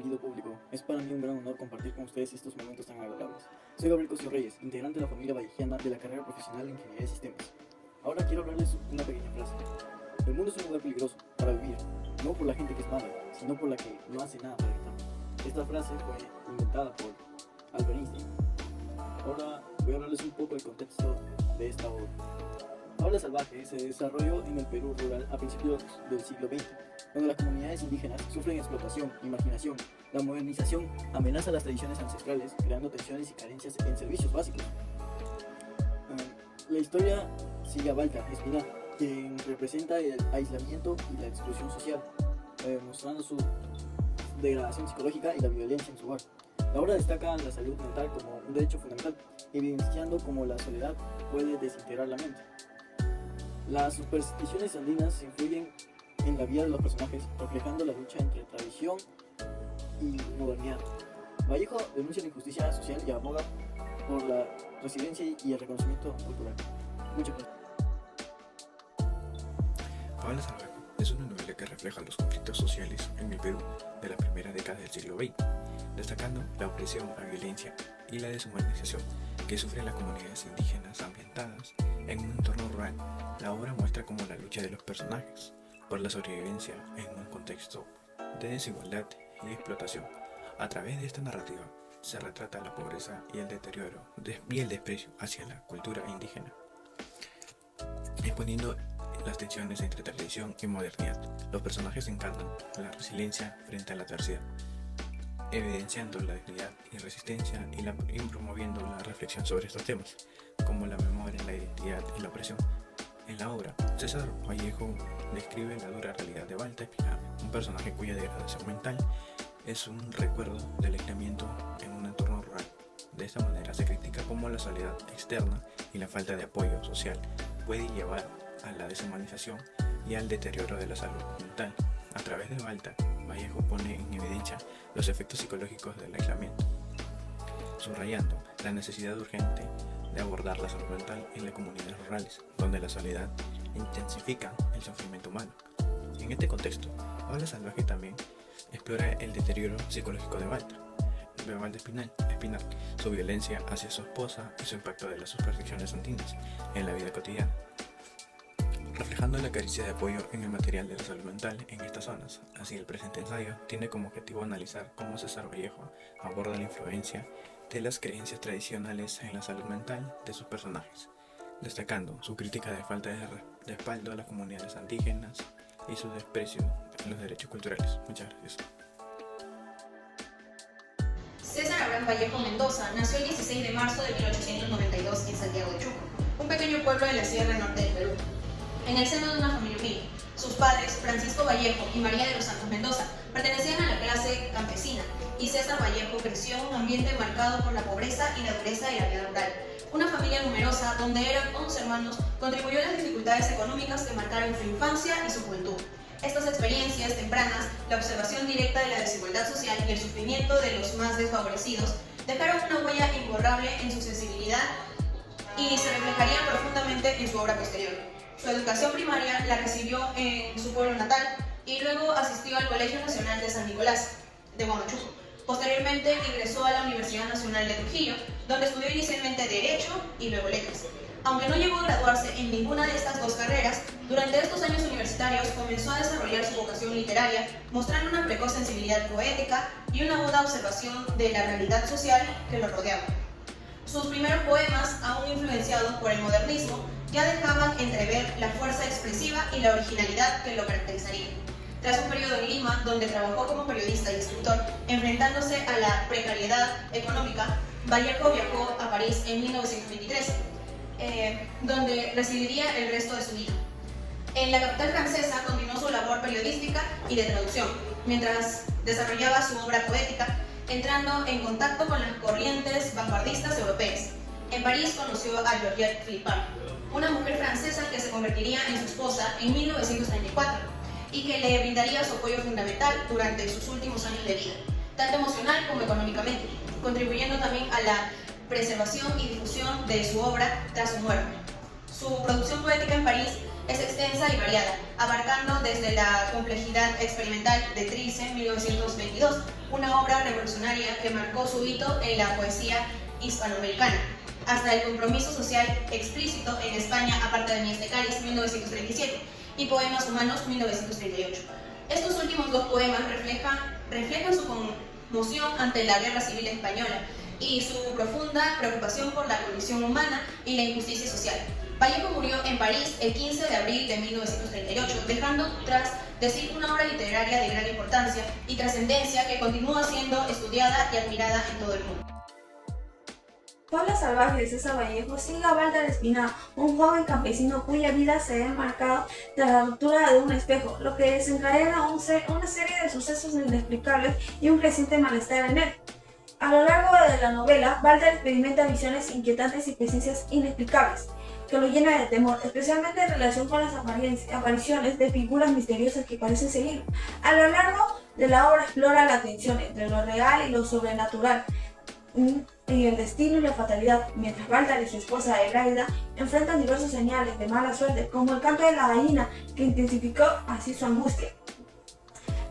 escogido público. Es para mí un gran honor compartir con ustedes estos momentos tan agradables. Soy Gabriel Cosio Reyes, integrante de la familia vallejiana de la carrera profesional en Ingeniería de Sistemas. Ahora quiero hablarles una pequeña frase. El mundo es un lugar peligroso para vivir, no por la gente que es mala, sino por la que no hace nada para evitarlo. Esta frase fue inventada por Albert Einstein. Ahora voy a hablarles un poco del contexto de esta obra. Fábula Salvaje se desarrolló en el Perú rural a principios del siglo XX, donde las comunidades indígenas sufren explotación y marginación. La modernización amenaza las tradiciones ancestrales, creando tensiones y carencias en servicios básicos. La historia sigue a Balta Espinal, quien representa el aislamiento y la exclusión social, mostrando su degradación psicológica y la violencia en su hogar. La obra destaca la salud mental como un derecho fundamental, evidenciando cómo la soledad puede desintegrar la mente. Las supersticiones andinas influyen en la vida de los personajes, reflejando la lucha entre tradición y modernidad. Vallejo denuncia la injusticia social y aboga por la resiliencia y el reconocimiento cultural. Muchas gracias. Fábula Salvaje es una novela que refleja los conflictos sociales en el Perú de la primera década del siglo XX, destacando la opresión, la violencia y la deshumanización que sufren las comunidades indígenas ambientadas en un entorno rural. La obra muestra cómo la lucha de los personajes por la sobrevivencia en un contexto de desigualdad y explotación. A través de esta narrativa se retrata la pobreza y el deterioro y el desprecio hacia la cultura indígena, exponiendo las tensiones entre tradición y modernidad. Los personajes encarnan la resiliencia frente a la adversidad, evidenciando la dignidad y resistencia y promoviendo la reflexión sobre estos temas, como la memoria, la identidad y la opresión. En la obra, César Vallejo describe la dura realidad de Balta Espinal, un personaje cuya degradación mental es un recuerdo del aislamiento en un entorno rural. De esta manera se critica cómo la soledad externa y la falta de apoyo social puede llevar a la deshumanización y al deterioro de la salud mental. A través de Balta, Vallejo pone en evidencia los efectos psicológicos del aislamiento, subrayando la necesidad urgente de abordar la salud mental en las comunidades rurales, donde la soledad intensifica el sufrimiento humano. En este contexto, Fábula Salvaje también explora el deterioro psicológico de Balta Espinal, su violencia hacia su esposa y su impacto de las supersticiones andinas en la vida cotidiana, reflejando la carencia de apoyo en el material de la salud mental en estas zonas. Así, el presente ensayo tiene como objetivo analizar cómo César Vallejo aborda la influencia de las creencias tradicionales en la salud mental de sus personajes, destacando su crítica de falta de respaldo a las comunidades indígenas y su desprecio en los derechos culturales. Muchas gracias. César Abraham Vallejo Mendoza nació el 16 de marzo de 1892 en Santiago de Chuco, un pequeño pueblo de la Sierra Norte del Perú, en el seno de una familia humilde. Sus padres, Francisco Vallejo y María de los Santos Mendoza, pertenecían a la clase campesina, y César Vallejo creció en un ambiente marcado por la pobreza y la dureza de la vida rural. Una familia numerosa, donde eran 11 hermanos, contribuyó a las dificultades económicas que marcaron su infancia y su juventud. Estas experiencias tempranas, la observación directa de la desigualdad social y el sufrimiento de los más desfavorecidos, dejaron una huella imborrable en su sensibilidad y se reflejarían profundamente en su obra posterior. Su educación primaria la recibió en su pueblo natal y luego asistió al Colegio Nacional de San Nicolás de Huamachuco. Posteriormente ingresó a la Universidad Nacional de Trujillo, donde estudió inicialmente Derecho y luego Letras. Aunque no llegó a graduarse en ninguna de estas dos carreras, durante estos años universitarios comenzó a desarrollar su vocación literaria, mostrando una precoz sensibilidad poética y una aguda observación de la realidad social que lo rodeaba. Sus primeros poemas, aún influenciados por el modernismo, ya dejaban entrever la fuerza expresiva y la originalidad que lo caracterizaría. Tras un periodo en Lima, donde trabajó como periodista y escritor, enfrentándose a la precariedad económica, Vallejo viajó a París en 1923, donde residiría el resto de su vida. En la capital francesa continuó su labor periodística y de traducción, mientras desarrollaba su obra poética, entrando en contacto con las corrientes vanguardistas europeas. En París conoció a Georgette Philippard, una mujer francesa que se convertiría en su esposa en 1934 y que le brindaría su apoyo fundamental durante sus últimos años de vida, tanto emocional como económicamente, contribuyendo también a la preservación y difusión de su obra tras su muerte. Su producción poética en París es extensa y variada, abarcando desde la complejidad experimental de Trilce, 1922, una obra revolucionaria que marcó su hito en la poesía hispanoamericana, hasta el compromiso social explícito en España aparte de Mies de Cáliz, 1937, y Poemas Humanos, 1938. Estos últimos dos poemas reflejan su conmoción ante la Guerra Civil Española y su profunda preocupación por la condición humana y la injusticia social. Vallejo murió en París el 15 de abril de 1938, dejando tras de sí una obra literaria de gran importancia y trascendencia que continúa siendo estudiada y admirada en todo el mundo. Fabla salvaje de César Vallejo sigue a Walter Espinal, un joven campesino cuya vida se ve marcada tras la ruptura de un espejo, lo que desencadena una serie de sucesos inexplicables y un creciente malestar en él. A lo largo de la novela, Walter experimenta visiones inquietantes y presencias inexplicables, que lo llenan de temor, especialmente en relación con las apariciones de figuras misteriosas que parecen seguirlo. A lo largo de la obra explora la tensión entre lo real y lo sobrenatural, y el destino y la fatalidad, mientras Walter y su esposa Adelaida enfrentan diversas señales de mala suerte, como el canto de la gallina, que intensificó así su angustia.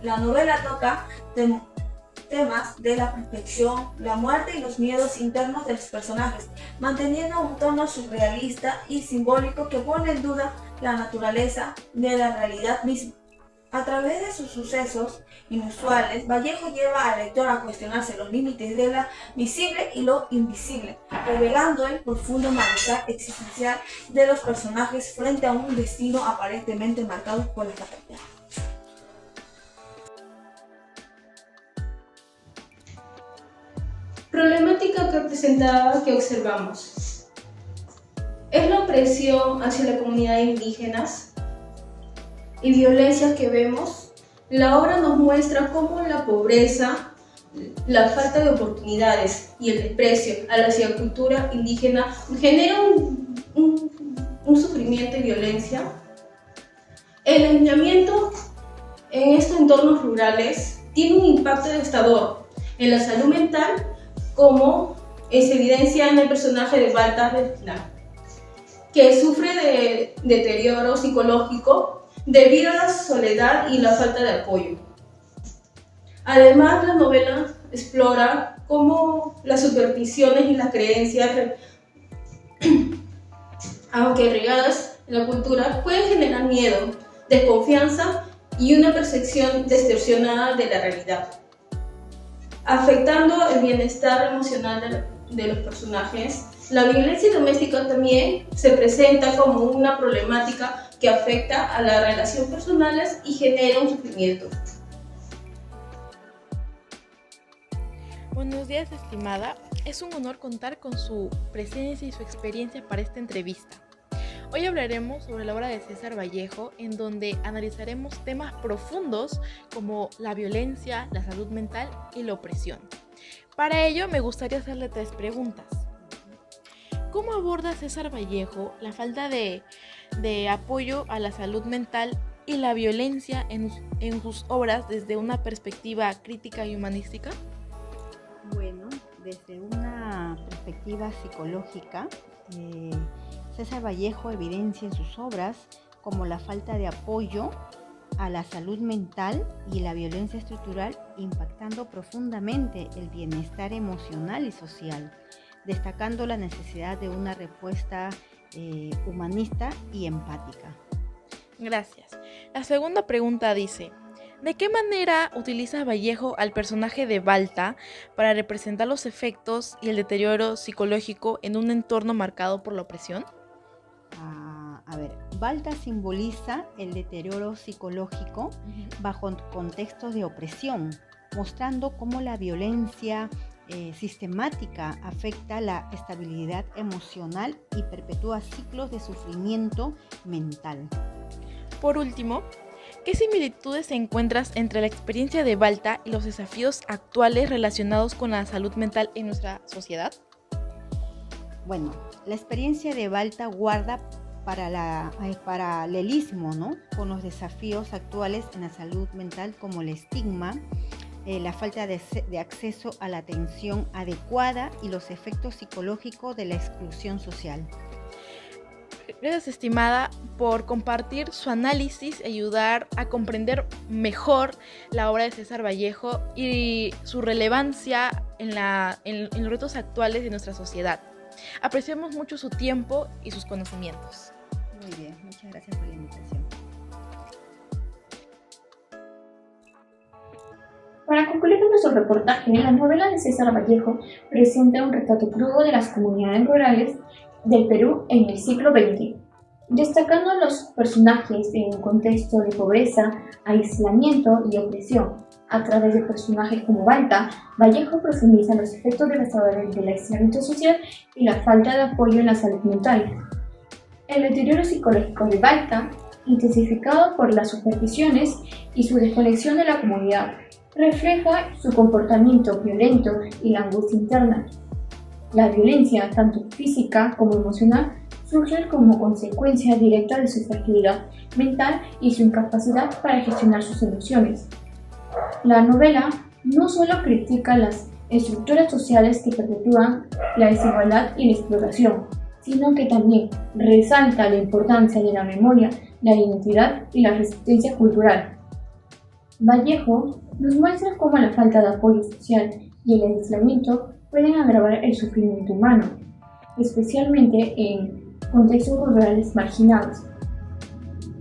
La novela toca temas de la perfección, la muerte y los miedos internos de los personajes, manteniendo un tono surrealista y simbólico que pone en duda la naturaleza de la realidad misma. A través de sus sucesos inusuales, Vallejo lleva al lector a cuestionarse los límites de lo visible y lo invisible, revelando el profundo malestar existencial de los personajes frente a un destino aparentemente marcado por la fatalidad. Problemática que presentaba que observamos. ¿Es la opresión hacia la comunidad indígenas y violencias que vemos? La obra nos muestra cómo la pobreza, la falta de oportunidades y el desprecio hacia la cultura indígena genera un sufrimiento y violencia. El aislamiento en estos entornos rurales tiene un impacto devastador en la salud mental, como se evidencia en el personaje de Walter Espinal, que sufre de deterioro psicológico debido a la soledad y la falta de apoyo. Además, la novela explora cómo las supersticiones y las creencias, aunque regadas en la cultura, pueden generar miedo, desconfianza y una percepción distorsionada de la realidad, afectando el bienestar emocional de los personajes. La violencia doméstica también se presenta como una problemática que afecta a las relaciones personales y genera un sufrimiento. Buenos días, estimada. Es un honor contar con su presencia y su experiencia para esta entrevista. Hoy hablaremos sobre la obra de César Vallejo, en donde analizaremos temas profundos como la violencia, la salud mental y la opresión. Para ello, me gustaría hacerle 3 preguntas. ¿Cómo aborda César Vallejo la falta de apoyo a la salud mental y la violencia en sus obras desde una perspectiva crítica y humanística? Bueno, desde una perspectiva psicológica, César Vallejo evidencia en sus obras como la falta de apoyo a la salud mental y la violencia estructural, impactando profundamente el bienestar emocional y social, destacando la necesidad de una respuesta humanista y empática. Gracias. La segunda pregunta dice: ¿de qué manera utiliza Vallejo al personaje de Balta para representar los efectos y el deterioro psicológico en un entorno marcado por la opresión? Balta simboliza el deterioro psicológico bajo contextos de opresión, mostrando cómo la violencia sistemática afecta la estabilidad emocional y perpetúa ciclos de sufrimiento mental. Por último, ¿qué similitudes encuentras entre la experiencia de Balta y los desafíos actuales relacionados con la salud mental en nuestra sociedad? Bueno, la experiencia de Balta guarda paralelismo, ¿no?, con los desafíos actuales en la salud mental, como el estigma, la falta de acceso a la atención adecuada y los efectos psicológicos de la exclusión social. Gracias, estimada, por compartir su análisis y ayudar a comprender mejor la obra de César Vallejo y su relevancia en los retos actuales de nuestra sociedad. Apreciamos mucho su tiempo y sus conocimientos. Muy bien, muchas gracias por la invitación. Para concluir con nuestro reportaje, la novela de César Vallejo presenta un retrato crudo de las comunidades rurales del Perú en el siglo XX, destacando los personajes en un contexto de pobreza, aislamiento y opresión. A través de personajes como Balta, Vallejo profundiza los efectos devastadores del aislamiento social y la falta de apoyo en la salud mental. El deterioro psicológico de Balta, intensificado por las supersticiones y su desconexión de la comunidad, refleja su comportamiento violento y la angustia interna. La violencia, tanto física como emocional, surge como consecuencia directa de su fragilidad mental y su incapacidad para gestionar sus emociones. La novela no solo critica las estructuras sociales que perpetúan la desigualdad y la explotación, sino que también resalta la importancia de la memoria, la identidad y la resistencia cultural. Vallejo nos muestra cómo la falta de apoyo social y el aislamiento pueden agravar el sufrimiento humano, especialmente en contextos rurales marginados.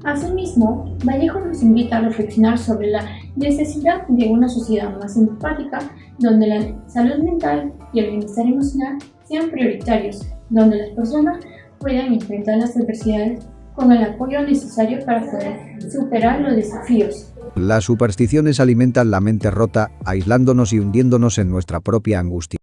Asimismo, Vallejo nos invita a reflexionar sobre la necesidad de una sociedad más empática, donde la salud mental y el bienestar emocional sean prioritarios, donde las personas puedan enfrentar las adversidades con el apoyo necesario para poder superar los desafíos. Las supersticiones alimentan la mente rota, aislándonos y hundiéndonos en nuestra propia angustia.